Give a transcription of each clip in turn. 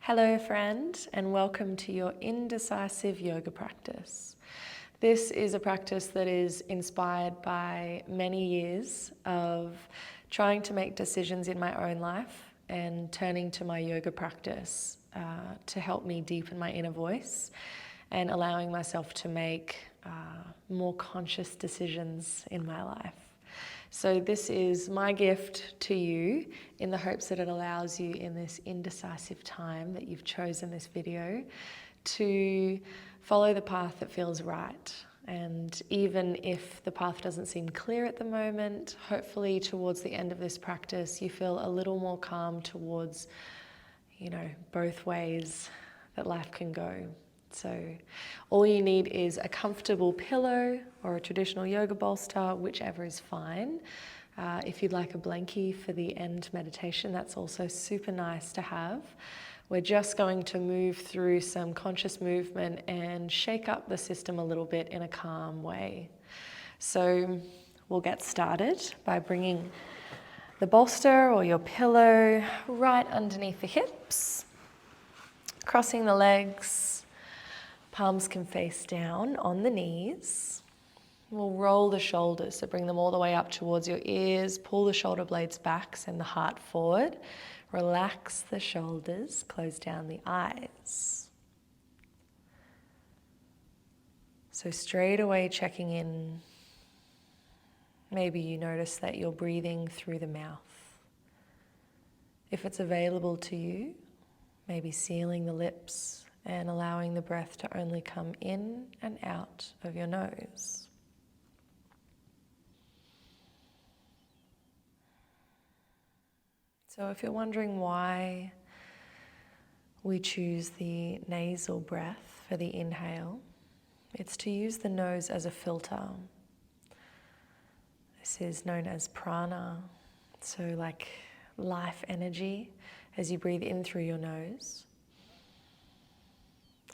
Hello friend, and welcome to your indecisive yoga practice. This is a practice that is inspired by many years of trying to make decisions in my own life and turning to my yoga practice to help me deepen my inner voice and allowing myself to make more conscious decisions in my life. So this is my gift to you in the hopes that it allows you in this indecisive time that you've chosen this video to follow the path that feels right. And even if the path doesn't seem clear at the moment, hopefully towards the end of this practice, you feel a little more calm towards, both ways that life can go. So all you need is a comfortable pillow or a traditional yoga bolster, whichever is fine. If you'd like a blankie for the end meditation, that's also super nice to have. We're just going to move through some conscious movement and shake up the system a little bit in a calm way. So we'll get started by bringing the bolster or your pillow right underneath the hips, crossing the legs. Palms can face down on the knees. We'll roll the shoulders, so bring them all the way up towards your ears. Pull the shoulder blades back, send the heart forward. Relax the shoulders, close down the eyes. So straight away checking in. Maybe you notice that you're breathing through the mouth. If it's available to you, maybe sealing the lips and allowing the breath to only come in and out of your nose. So if you're wondering why we choose the nasal breath for the inhale, it's to use the nose as a filter. This is known as prana, so like life energy as you breathe in through your nose.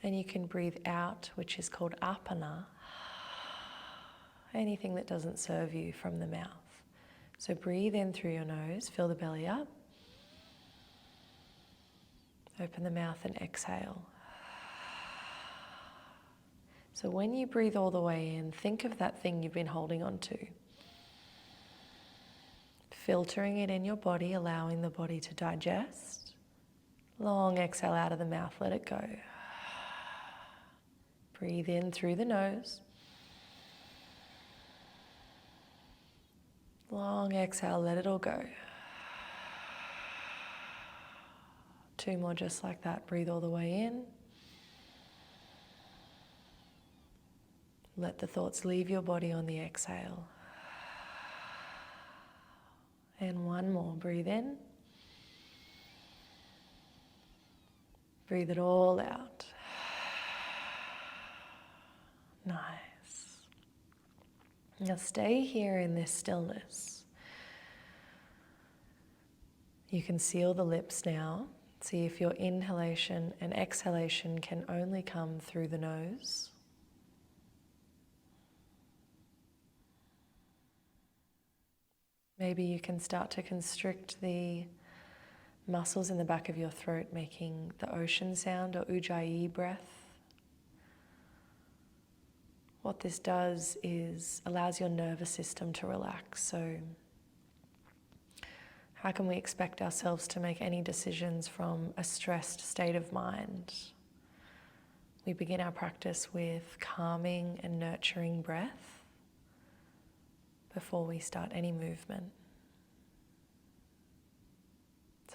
And you can breathe out, which is called apana, anything that doesn't serve you from the mouth. So breathe in through your nose, fill the belly up. Open the mouth and exhale. So when you breathe all the way in, think of that thing you've been holding on to. Filtering it in your body, allowing the body to digest. Long exhale out of the mouth, let it go. Breathe in through the nose. Long exhale, let it all go. 2 more just like that. Breathe all the way in. Let the thoughts leave your body on the exhale. And 1 more. Breathe in. Breathe it all out. Nice. Now stay here in this stillness. You can seal the lips now. See if your inhalation and exhalation can only come through the nose. Maybe you can start to constrict the muscles in the back of your throat, making the ocean sound or ujjayi breath. What this does is allows your nervous system to relax. So how can we expect ourselves to make any decisions from a stressed state of mind? We begin our practice with calming and nurturing breath before we start any movement.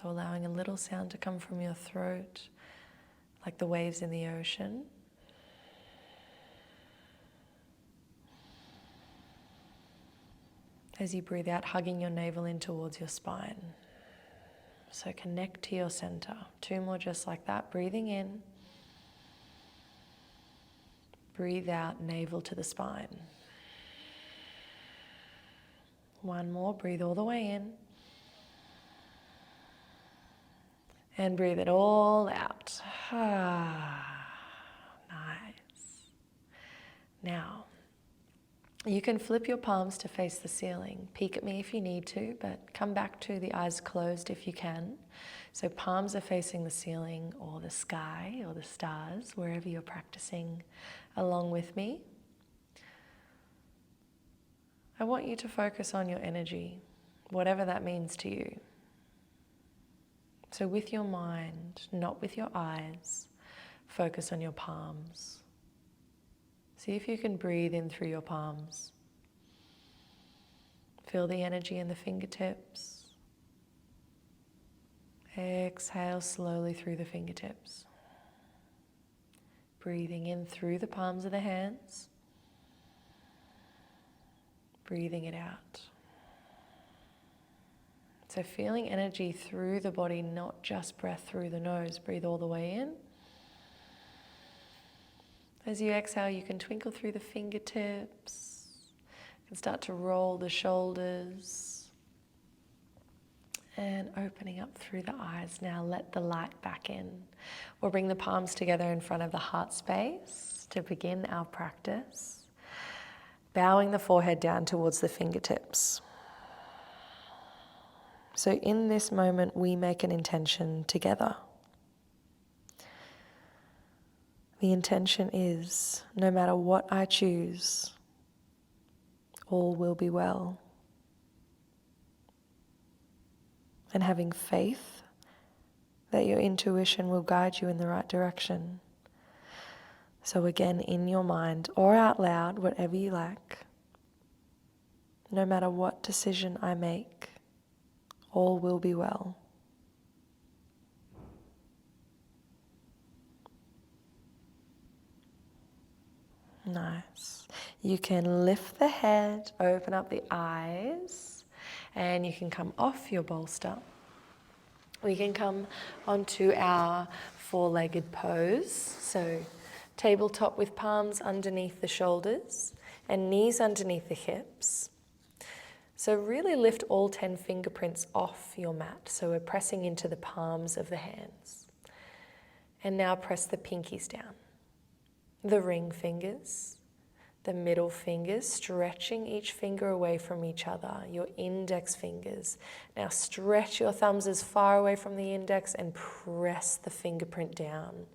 So allowing a little sound to come from your throat, like the waves in the ocean. As you breathe out, hugging your navel in towards your spine. So connect to your center. 2 more just like that. Breathing in. Breathe out, navel to the spine. 1 more. Breathe all the way in. And breathe it all out. Nice. Now, You can flip your palms to face the ceiling. Peek at me if you need to, but come back to the eyes closed if you can. So palms are facing the ceiling or the sky or the stars, wherever you're practicing along with me. I want you to focus on your energy, whatever that means to you. So with your mind, not with your eyes, focus on your palms. See if you can breathe in through your palms. Feel the energy in the fingertips. Exhale slowly through the fingertips. Breathing in through the palms of the hands. Breathing it out. So feeling energy through the body, not just breath through the nose. Breathe all the way in. As you exhale, you can twinkle through the fingertips. You can start to roll the shoulders. And opening up through the eyes. Now let the light back in. We'll bring the palms together in front of the heart space to begin our practice. Bowing the forehead down towards the fingertips. So in this moment, we make an intention together. The intention is, no matter what I choose, all will be well. And having faith that your intuition will guide you in the right direction. So again, in your mind or out loud, whatever you like, no matter what decision I make, all will be well. Nice. You can lift the head, open up the eyes, and you can come off your bolster. We can come onto our four-legged pose. So tabletop with palms underneath the shoulders and knees underneath the hips. So really lift all 10 fingerprints off your mat. So we're pressing into the palms of the hands. And now press the pinkies down. The ring fingers, the middle fingers, stretching each finger away from each other, your index fingers. Now stretch your thumbs as far away from the index and press the fingerprint down.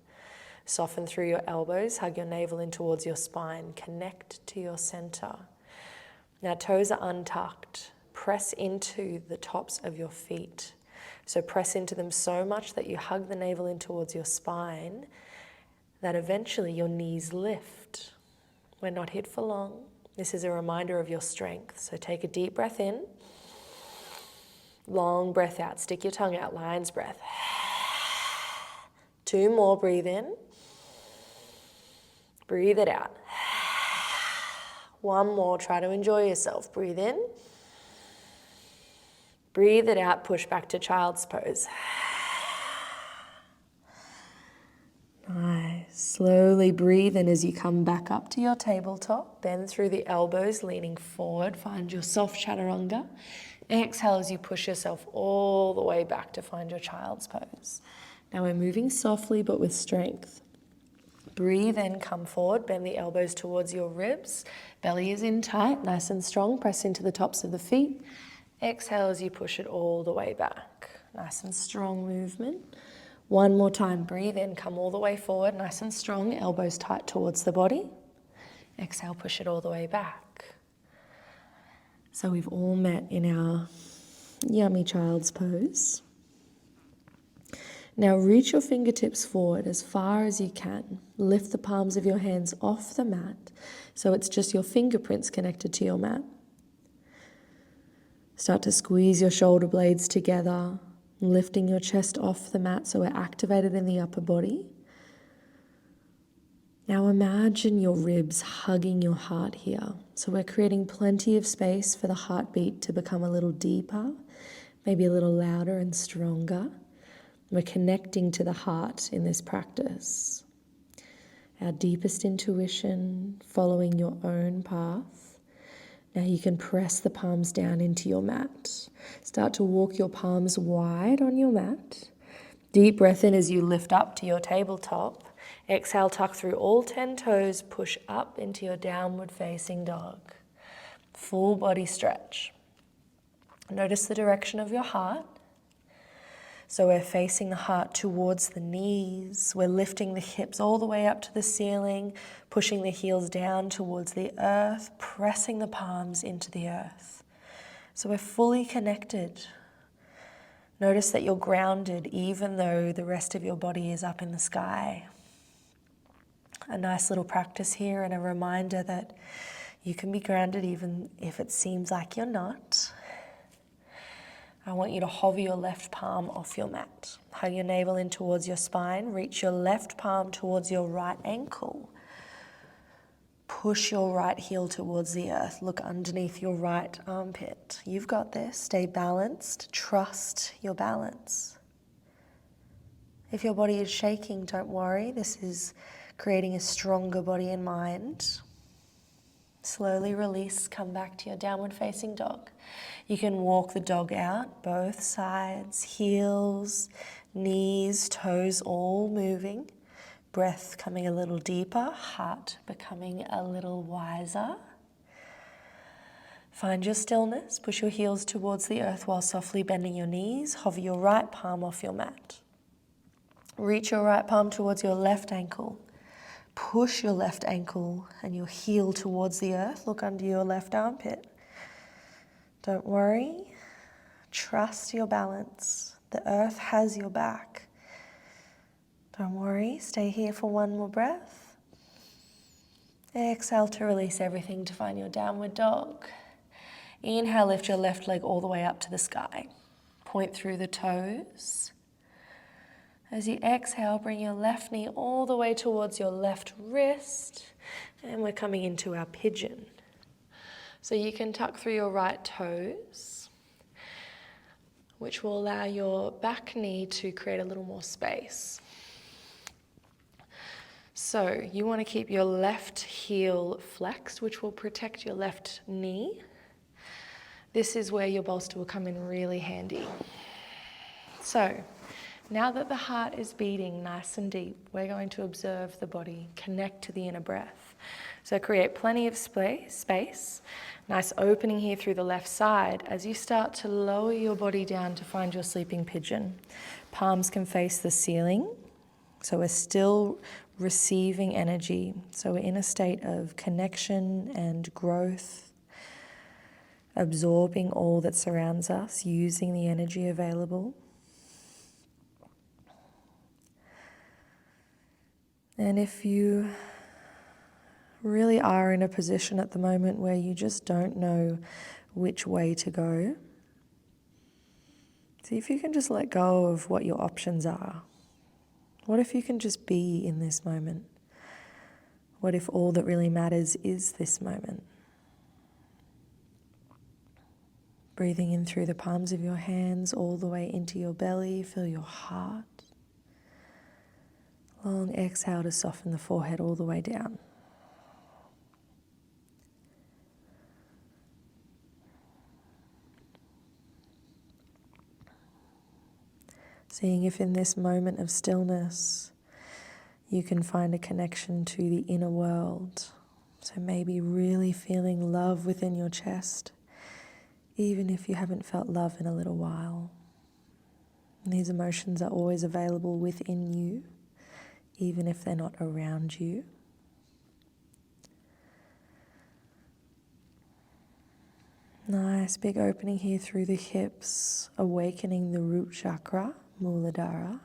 Soften through your elbows, hug your navel in towards your spine, connect to your center. Now toes are untucked, press into the tops of your feet. So press into them so much that you hug the navel in towards your spine, that eventually your knees lift. We're not here for long. This is a reminder of your strength. So take a deep breath in. Long breath out. Stick your tongue out. Lion's breath. 2 more. Breathe in. Breathe it out. 1 more. Try to enjoy yourself. Breathe in. Breathe it out. Push back to child's pose. Nice. Slowly breathe in as you come back up to your tabletop. Bend through the elbows, leaning forward. Find your soft chaturanga. Exhale as you push yourself all the way back to find your child's pose. Now we're moving softly but with strength. Breathe in, come forward, bend the elbows towards your ribs. Belly is in tight, nice and strong. Press into the tops of the feet. Exhale as you push it all the way back. Nice and strong movement. 1 more time, breathe in, come all the way forward, nice and strong, elbows tight towards the body. Exhale, push it all the way back. So we've all met in our yummy child's pose. Now reach your fingertips forward as far as you can. Lift the palms of your hands off the mat so it's just your fingerprints connected to your mat. Start to squeeze your shoulder blades together, lifting your chest off the mat so we're activated in the upper body. Now imagine your ribs hugging your heart here. So we're creating plenty of space for the heartbeat to become a little deeper, maybe a little louder and stronger. We're connecting to the heart in this practice. Our deepest intuition, following your own path. Now you can press the palms down into your mat. Start to walk your palms wide on your mat. Deep breath in as you lift up to your tabletop. Exhale, tuck through all 10 toes, push up into your downward facing dog. Full body stretch. Notice the direction of your heart. So we're facing the heart towards the knees. We're lifting the hips all the way up to the ceiling, pushing the heels down towards the earth, pressing the palms into the earth. So we're fully connected. Notice that you're grounded even though the rest of your body is up in the sky. A nice little practice here and a reminder that you can be grounded even if it seems like you're not. I want you to hover your left palm off your mat. Hug your navel in towards your spine. Reach your left palm towards your right ankle. Push your right heel towards the earth. Look underneath your right armpit. You've got this. Stay balanced. Trust your balance. If your body is shaking, don't worry. This is creating a stronger body and mind. Slowly release, come back to your downward facing dog. You can walk the dog out, both sides, heels, knees, toes, all moving. Breath coming a little deeper, heart becoming a little wiser. Find your stillness, push your heels towards the earth while softly bending your knees. Hover your right palm off your mat. Reach your right palm towards your left ankle. Push your left ankle and your heel towards the earth. Look under your left armpit. Don't worry. Trust your balance. The earth has your back. Don't worry. Stay here for one more breath. Exhale to release everything to find your downward dog. Inhale, lift your left leg all the way up to the sky. Point through the toes. As you exhale, bring your left knee all the way towards your left wrist, and we're coming into our pigeon. So you can tuck through your right toes, which will allow your back knee to create a little more space. So you want to keep your left heel flexed, which will protect your left knee. This is where your bolster will come in really handy. So now that the heart is beating nice and deep, we're going to observe the body, connect to the inner breath. So create plenty of space, nice opening here through the left side as you start to lower your body down to find your sleeping pigeon. Palms can face the ceiling, so we're still receiving energy. So we're in a state of connection and growth, absorbing all that surrounds us, using the energy available. And if you really are in a position at the moment where you just don't know which way to go, see if you can just let go of what your options are. What if you can just be in this moment? What if all that really matters is this moment? Breathing in through the palms of your hands all the way into your belly, feel your heart. Long exhale to soften the forehead all the way down. Seeing if in this moment of stillness you can find a connection to the inner world. So maybe really feeling love within your chest, even if you haven't felt love in a little while. And these emotions are always available within you, even if they're not around you. Nice big opening here through the hips, awakening the root chakra, Muladhara.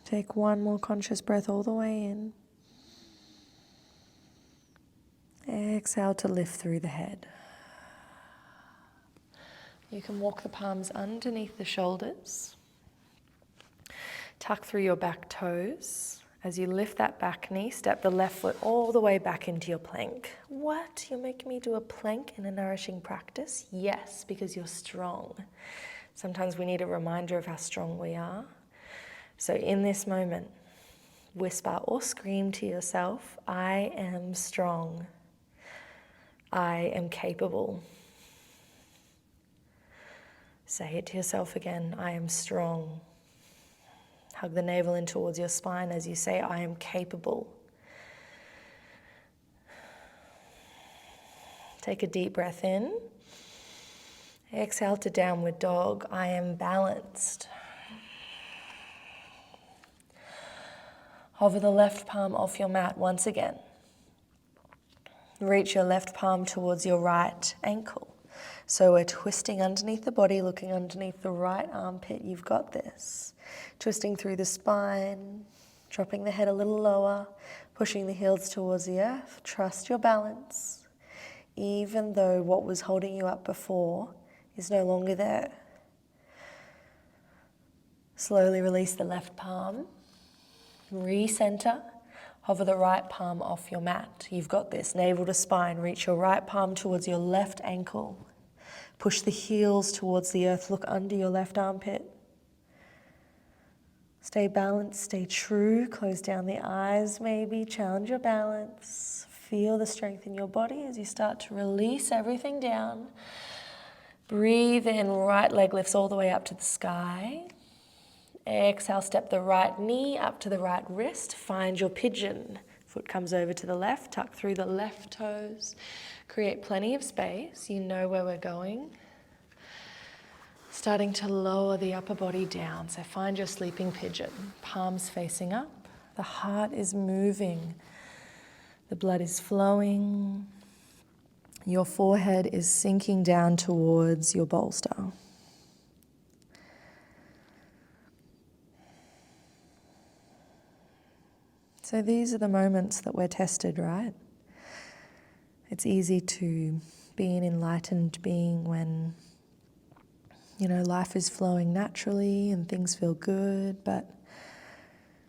Take one more conscious breath all the way in. Exhale to lift through the head. You can walk the palms underneath the shoulders. Tuck through your back toes. As you lift that back knee, step the left foot all the way back into your plank. What? You're making me do a plank in a nourishing practice? Yes, because you're strong. Sometimes we need a reminder of how strong we are. So in this moment, whisper or scream to yourself, I am strong. I am capable. Say it to yourself again, I am strong. Hug the navel in towards your spine as you say, I am capable. Take a deep breath in. Exhale to downward dog. I am balanced. Hover the left palm off your mat once again. Reach your left palm towards your right ankle. So we're twisting underneath the body, looking underneath the right armpit. You've got this. Twisting through the spine, dropping the head a little lower, pushing the heels towards the earth. Trust your balance, even though what was holding you up before is no longer there. Slowly release the left palm. Recenter. Hover the right palm off your mat. You've got this. Navel to spine. Reach your right palm towards your left ankle. Push the heels towards the earth. Look under your left armpit. Stay balanced. Stay true. Close down the eyes maybe. Challenge your balance. Feel the strength in your body as you start to release everything down. Breathe in. Right leg lifts all the way up to the sky. Exhale, step the right knee up to the right wrist. Find your pigeon. Foot comes over to the left, tuck through the left toes. Create plenty of space. You know where we're going. Starting to lower the upper body down. So find your sleeping pigeon. Palms facing up. The heart is moving. The blood is flowing. Your forehead is sinking down towards your bolster. So these are the moments that we're tested, right? It's easy to be an enlightened being when, life is flowing naturally and things feel good, but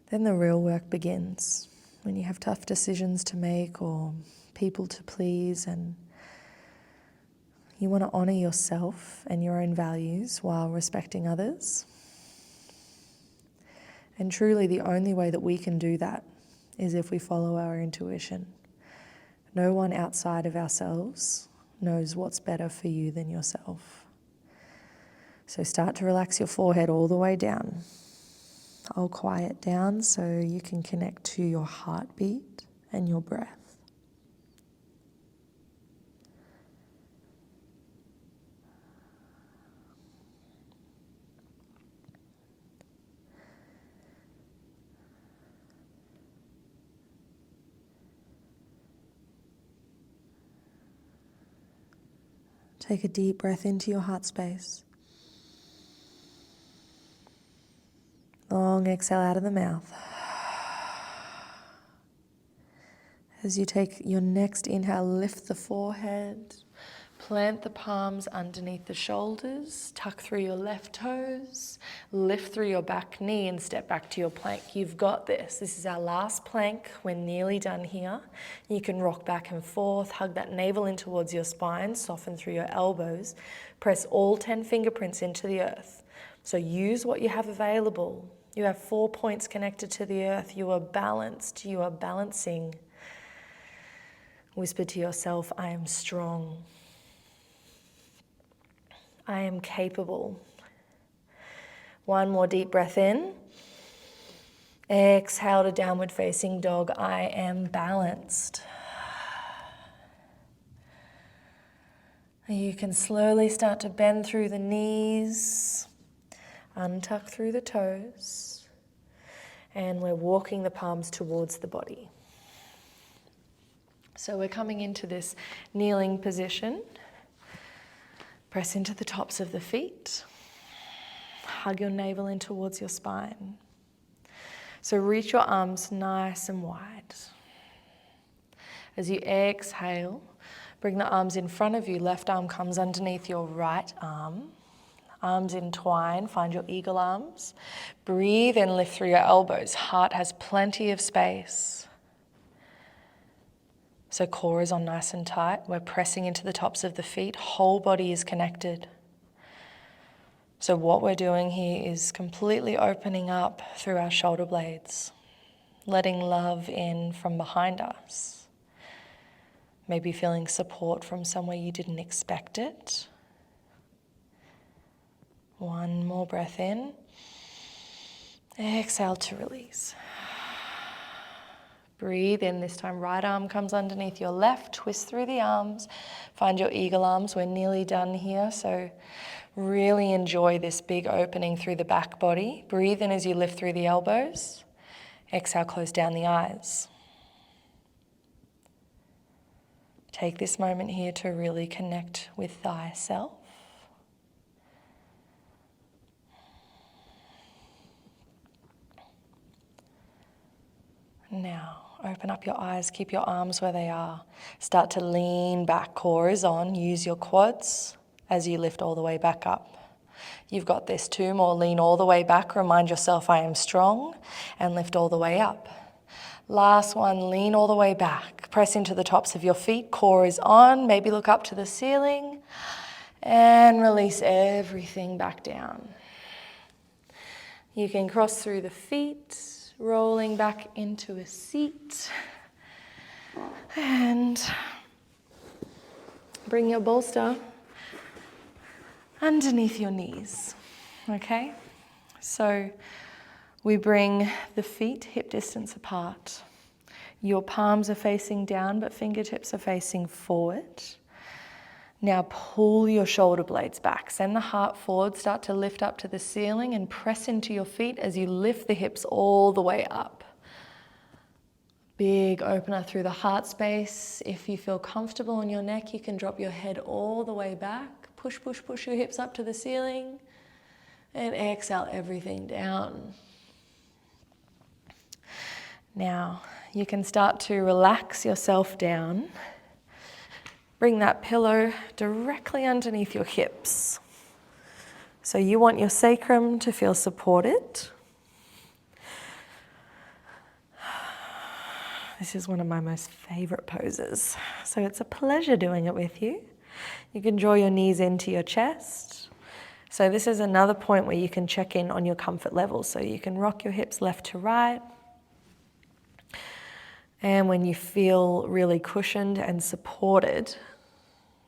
then the real work begins when you have tough decisions to make or people to please, and you want to honor yourself and your own values while respecting others. And truly the only way that we can do that is if we follow our intuition. No one outside of ourselves knows what's better for you than yourself. So start to relax your forehead all the way down. I'll quiet down so you can connect to your heartbeat and your breath. Take a deep breath into your heart space. Long exhale out of the mouth. As you take your next inhale, lift the forehead, plant the palms underneath the shoulders, tuck through your left toes, lift through your back knee and step back to your plank. You've got this. This is our last plank. We're nearly done here. You can rock back and forth, hug that navel in towards your spine, soften through your elbows, press all 10 fingerprints into the earth. So use what you have available. You have 4 points connected to the earth. You are balanced. You are balancing. Whisper to yourself, I am strong. I am capable. One more deep breath in. Exhale to downward facing dog. I am balanced. You can slowly start to bend through the knees, untuck through the toes, and we're walking the palms towards the body. So we're coming into this kneeling position. Press into the tops of the feet. Hug your navel in towards your spine. So reach your arms nice and wide. As you exhale, bring the arms in front of you. Left arm comes underneath your right arm. Arms entwine, find your eagle arms. Breathe and lift through your elbows. Heart has plenty of space. So core is on nice and tight. We're pressing into the tops of the feet. Whole body is connected. So what we're doing here is completely opening up through our shoulder blades, letting love in from behind us. Maybe feeling support from somewhere you didn't expect it. One more breath in. Exhale to release. Breathe in this time. Right arm comes underneath your left. Twist through the arms. Find your eagle arms. We're nearly done here. So really enjoy this big opening through the back body. Breathe in as you lift through the elbows. Exhale, close down the eyes. Take this moment here to really connect with thyself. Now, open up your eyes, keep your arms where they are. Start to lean back, core is on. Use your quads as you lift all the way back up. You've got this. 2 more, lean all the way back. Remind yourself I am strong and lift all the way up. Last one, lean all the way back. Press into the tops of your feet, core is on. Maybe look up to the ceiling and release everything back down. You can cross through the feet, rolling back into a seat, and bring your bolster underneath your knees, okay? So we bring the feet hip distance apart. Your palms are facing down, but fingertips are facing forward. Now pull your shoulder blades back. Send the heart forward. Start to lift up to the ceiling and press into your feet as you lift the hips all the way up. Big opener through the heart space. If you feel comfortable on your neck, you can drop your head all the way back. Push, push, push your hips up to the ceiling. And exhale everything down. Now, you can start to relax yourself down. Bring that pillow directly underneath your hips. So you want your sacrum to feel supported. This is one of my most favorite poses. So it's a pleasure doing it with you. You can draw your knees into your chest. So this is another point where you can check in on your comfort level. So you can rock your hips left to right. And when you feel really cushioned and supported,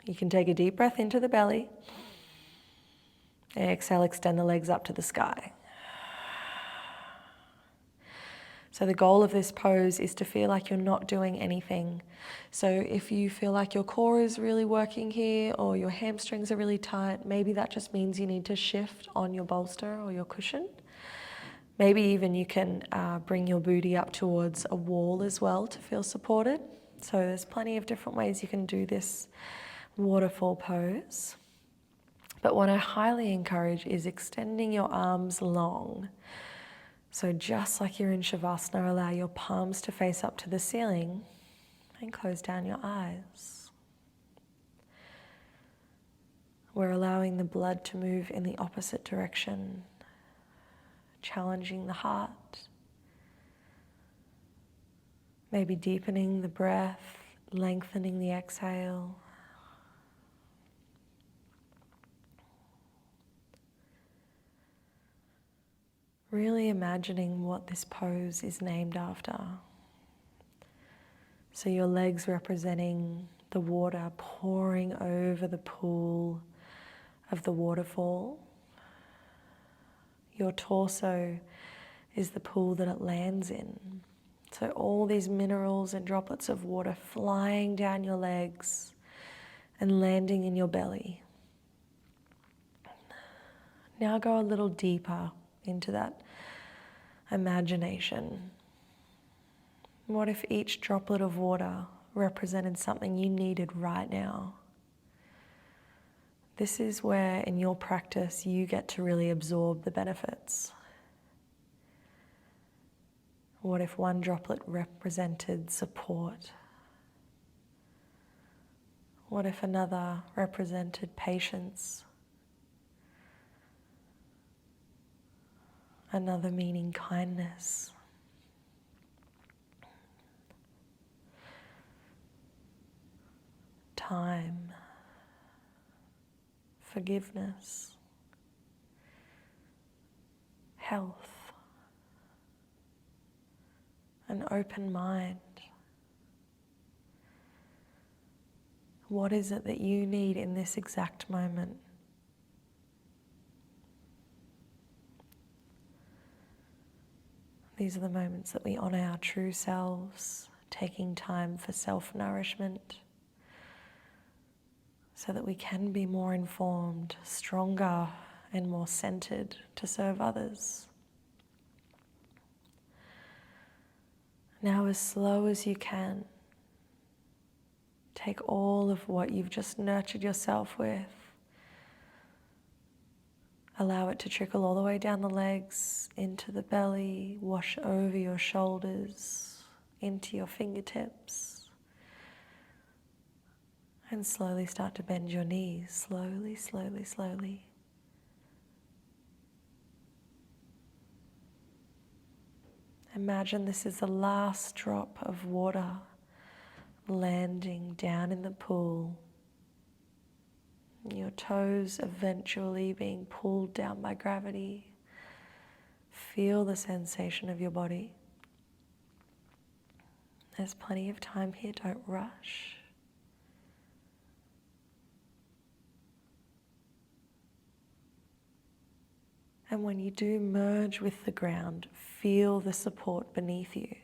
you can take a deep breath into the belly. Exhale, extend the legs up to the sky. So the goal of this pose is to feel like you're not doing anything. So if you feel like your core is really working here or your hamstrings are really tight, maybe that just means you need to shift on your bolster or your cushion. Maybe even you can bring your booty up towards a wall as well to feel supported. So there's plenty of different ways you can do this waterfall pose. But what I highly encourage is extending your arms long. So just like you're in Shavasana, allow your palms to face up to the ceiling and close down your eyes. We're allowing the blood to move in the opposite direction, challenging the heart, maybe deepening the breath, lengthening the exhale. Really imagining what this pose is named after. So your legs representing the water pouring over the pool of the waterfall. Your torso is the pool that it lands in. So all these minerals and droplets of water flying down your legs and landing in your belly. Now go a little deeper into that imagination. What if each droplet of water represented something you needed right now? This is where in your practice you get to really absorb the benefits. What if one droplet represented support? What if another represented patience? Another meaning kindness. Time. Forgiveness. Health. An open mind. What is it that you need in this exact moment? These are the moments that we honor our true selves, taking time for self-nourishment so that we can be more informed, stronger, and more centered to serve others. Now, as slow as you can, take all of what you've just nurtured yourself with. Allow it to trickle all the way down the legs, into the belly, wash over your shoulders, into your fingertips. And slowly start to bend your knees, slowly, slowly, slowly. Imagine this is the last drop of water landing down in the pool. Your toes eventually being pulled down by gravity. Feel the sensation of your body. There's plenty of time here, don't rush. And when you do merge with the ground, feel the support beneath you.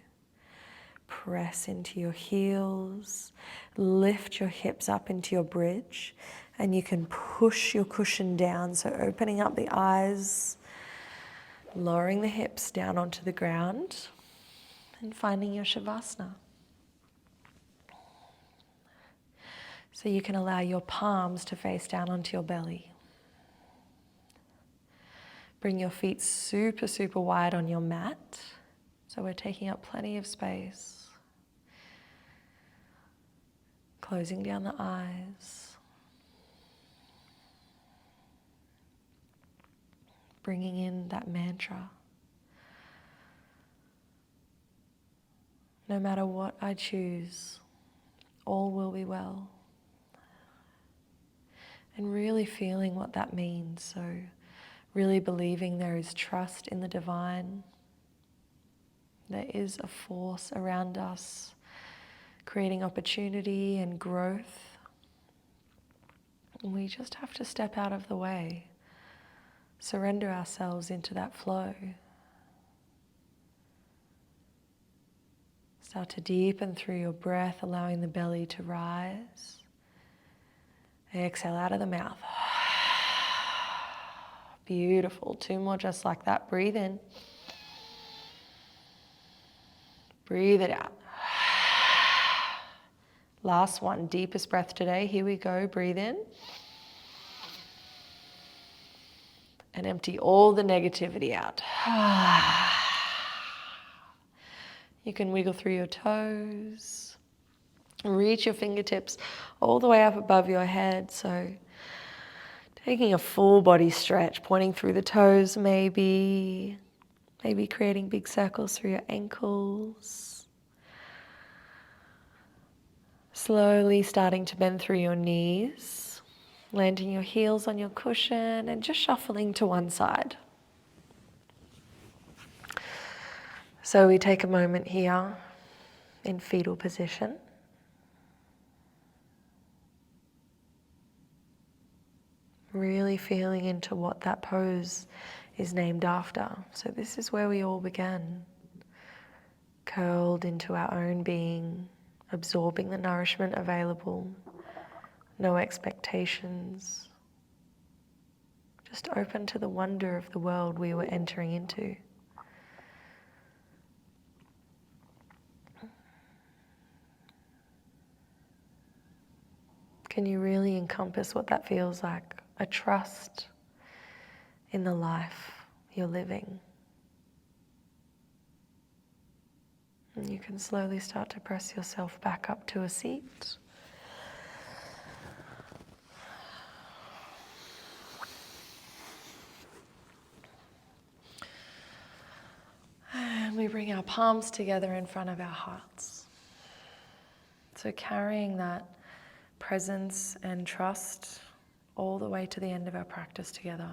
Press into your heels, lift your hips up into your bridge, and you can push your cushion down, so opening up the eyes, lowering the hips down onto the ground, and finding your Shavasana. So you can allow your palms to face down onto your belly. Bring your feet super, super wide on your mat, so we're taking up plenty of space. Closing down the eyes. Bringing in that mantra. No matter what I choose, all will be well. And really feeling what that means. So really believing there is trust in the divine. There is a force around us, creating opportunity and growth. And we just have to step out of the way, surrender ourselves into that flow. Start to deepen through your breath, allowing the belly to rise. Exhale out of the mouth. Beautiful. 2 more just like that. Breathe in. Breathe it out. Last one, deepest breath today. Here we go. Breathe in. And empty all the negativity out. You can wiggle through your toes. Reach your fingertips all the way up above your head. So taking a full body stretch, pointing through the toes maybe creating big circles through your ankles. Slowly starting to bend through your knees, landing your heels on your cushion and just shuffling to one side. So we take a moment here in fetal position. Really feeling into what that pose is named after. So this is where we all began. Curled into our own being, absorbing the nourishment available, no expectations. Just open to the wonder of the world we were entering into. Can you really encompass what that feels like? A trust in the life you're living. And you can slowly start to press yourself back up to a seat. And we bring our palms together in front of our hearts. So carrying that presence and trust all the way to the end of our practice together.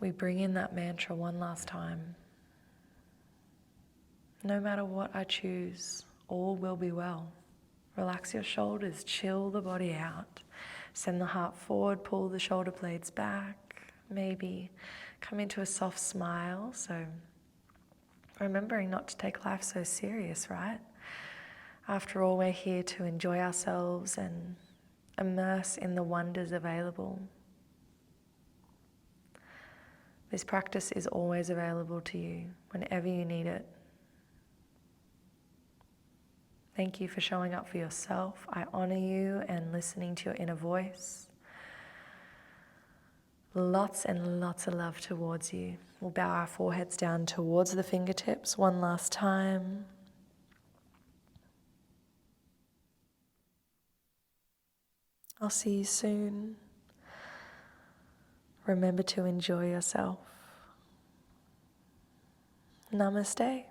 We bring in that mantra one last time. No matter what I choose, all will be well. Relax your shoulders, chill the body out. Send the heart forward, pull the shoulder blades back. maybe come into a soft smile. So remembering not to take life so serious, right? After all, we're here to enjoy ourselves and immerse in the wonders available. This practice is always available to you whenever you need it. Thank you for showing up for yourself. I honor you and listening to your inner voice. Lots and lots of love towards you. We'll bow our foreheads down towards the fingertips one last time. I'll see you soon. Remember to enjoy yourself. Namaste.